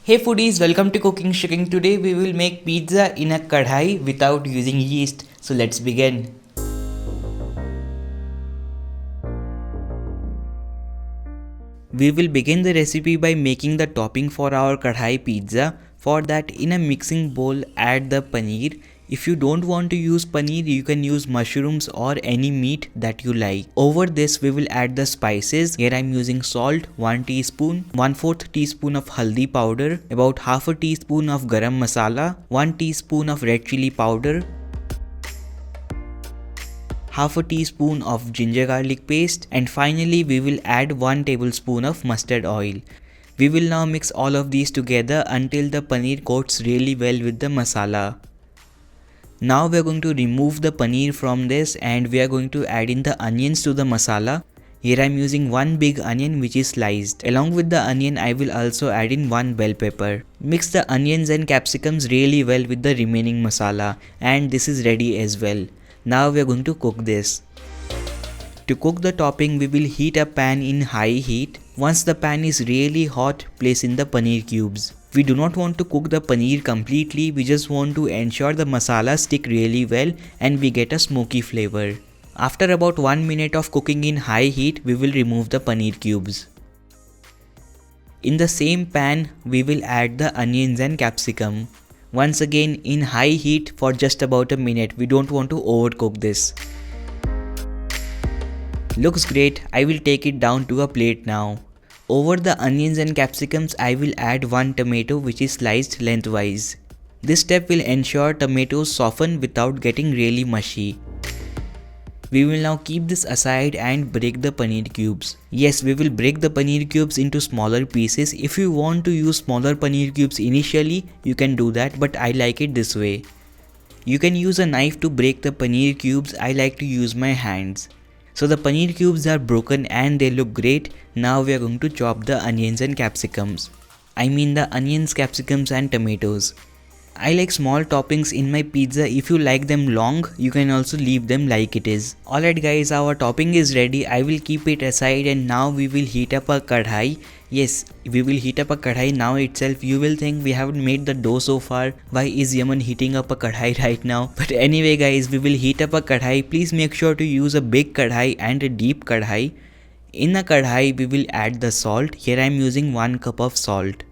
Hey foodies, welcome to Cooking Shooking. Today we will make pizza in a kadhai without using yeast. So let's begin. We will begin the recipe by making the topping for our kadhai pizza. For that, in a mixing bowl, add the paneer. If you don't want to use paneer, you can use mushrooms or any meat that you like. Over this, we will add the spices. Here I am using salt, 1 teaspoon, 1/4 teaspoon of haldi powder, about half a teaspoon of garam masala, 1 teaspoon of red chili powder, half a teaspoon of ginger garlic paste, and finally we will add 1 tablespoon of mustard oil. We will now mix all of these together until the paneer coats really well with the masala. Now we are going to remove the paneer from this and we are going to add in the onions to the masala. Here I am using 1 big onion which is sliced. Along with the onion I will also add in 1 bell pepper. Mix the onions and capsicums really well with the remaining masala, and this is ready as well. Now we are going to cook this. To cook the topping, we will heat a pan in high heat. Once the pan is really hot, place in the paneer cubes. We do not want to cook the paneer completely, we just want to ensure the masala stick really well and we get a smoky flavor. After about 1 minute of cooking in high heat, we will remove the paneer cubes. In the same pan, we will add the onions and capsicum. Once again in high heat for just about a minute, we don't want to overcook this. Looks great, I will take it down to a plate now. Over the onions and capsicums, I will add 1 tomato which is sliced lengthwise. This step will ensure tomatoes soften without getting really mushy. We will now keep this aside and break the paneer cubes. Yes, we will break the paneer cubes into smaller pieces. If you want to use smaller paneer cubes initially, you can do that, but I like it this way. You can use a knife to break the paneer cubes. I like to use my hands. So the paneer cubes are broken and they look great. Now we are going to chop the onions and capsicums. I mean the onions, capsicums and tomatoes. I like small toppings in my pizza. If you like them long, you can also leave them like it is. Alright guys, our topping is ready. I will keep it aside and now we will heat up a kadhai. Yes, we will heat up a kadhai now itself. You will think we haven't made the dough so far. Why is Yaman heating up a kadhai right now? But anyway guys, we will heat up a kadhai. Please make sure to use a big kadhai and a deep kadhai. In a kadhai, we will add the salt. Here I am using 1 cup of salt.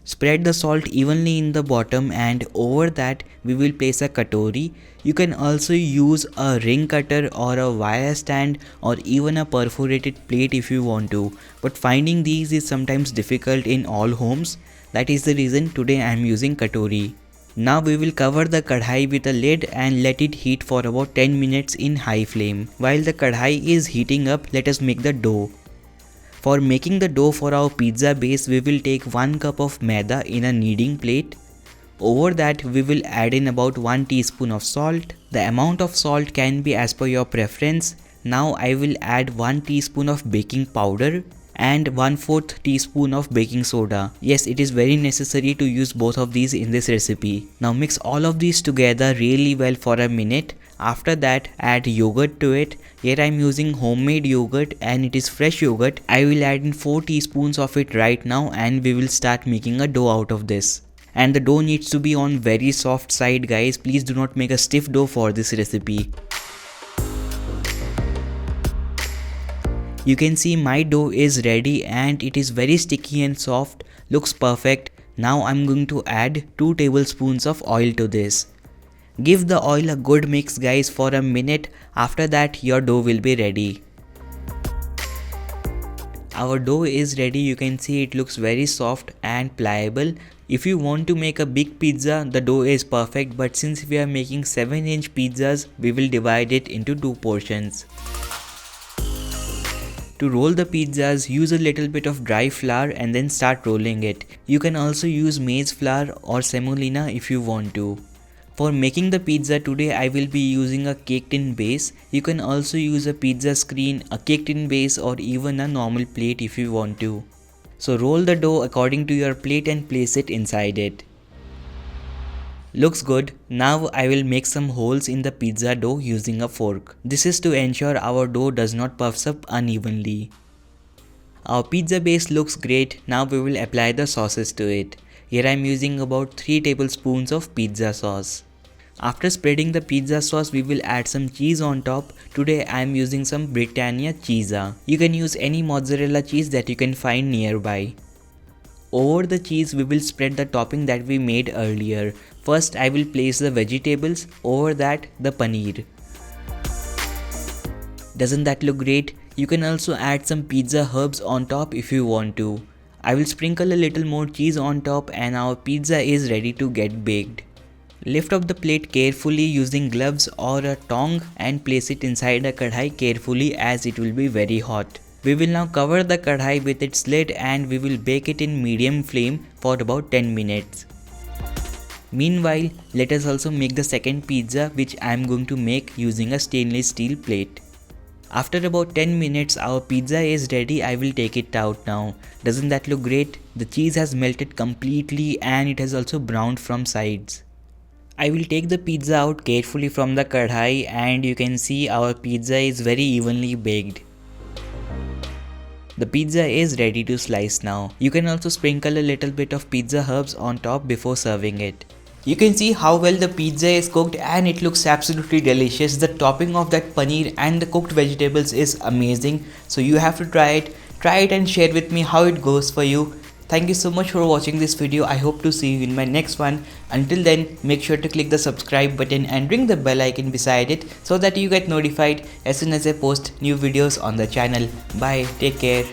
Spread the salt evenly in the bottom and over that we will place a katori. You can also use a ring cutter or a wire stand or even a perforated plate if you want to. But finding these is sometimes difficult in all homes. That is the reason today I am using katori. Now we will cover the kadhai with a lid and let it heat for about 10 minutes in high flame. While the kadhai is heating up, let us make the dough. For making the dough for our pizza base, we will take 1 cup of maida in a kneading plate. Over that, we will add in about 1 teaspoon of salt. The amount of salt can be as per your preference. Now I will add 1 teaspoon of baking powder and 1/4 teaspoon of baking soda. Yes, it is very necessary to use both of these in this recipe. Now mix all of these together really well for a minute. After that, add yogurt to it. Here I am using homemade yogurt and it is fresh yogurt. I will add in 4 teaspoons of it right now and we will start making a dough out of this. And the dough needs to be on very soft side guys. Please do not make a stiff dough for this recipe. You can see my dough is ready and it is very sticky and soft. Looks perfect. Now I am going to add 2 tablespoons of oil to this. Give the oil a good mix guys for a minute. After that your dough will be ready. Our dough is ready. You can see it looks very soft and pliable. If you want to make a big pizza, the dough is perfect, but since we are making 7-inch pizzas, we will divide it into 2 portions. To roll the pizzas, use a little bit of dry flour and then start rolling it. You can also use maize flour or semolina if you want to. For making the pizza today, I will be using a cake tin base. You can also use a pizza screen, a cake tin base or even a normal plate if you want to. So roll the dough according to your plate and place it inside it. Looks good. Now I will make some holes in the pizza dough using a fork. This is to ensure our dough does not puffs up unevenly. Our pizza base looks great. Now we will apply the sauces to it. Here I am using about 3 tablespoons of pizza sauce. After spreading the pizza sauce, we will add some cheese on top. Today I am using some Britannia Cheesa. You can use any mozzarella cheese that you can find nearby. Over the cheese we will spread the topping that we made earlier. First I will place the vegetables, over that the paneer. Doesn't that look great? You can also add some pizza herbs on top if you want to. I will sprinkle a little more cheese on top and our pizza is ready to get baked. Lift up the plate carefully using gloves or a tong and place it inside a kadhai carefully as it will be very hot. We will now cover the kadhai with its lid and we will bake it in medium flame for about 10 minutes. Meanwhile, let us also make the second pizza, which I am going to make using a stainless steel plate. After about 10 minutes our pizza is ready. I will take it out now. Doesn't that look great? The cheese has melted completely and it has also browned from sides. I will take the pizza out carefully from the kadhai and you can see our pizza is very evenly baked. The pizza is ready to slice now. You can also sprinkle a little bit of pizza herbs on top before serving it. You can see how well the pizza is cooked and it looks absolutely delicious. The topping of that paneer and the cooked vegetables is amazing. So you have to try it. Try it and share with me how it goes for you. Thank you so much for watching this video. I hope to see you in my next one. Until then, make sure to click the subscribe button and ring the bell icon beside it so that you get notified as soon as I post new videos on the channel. Bye. Take care.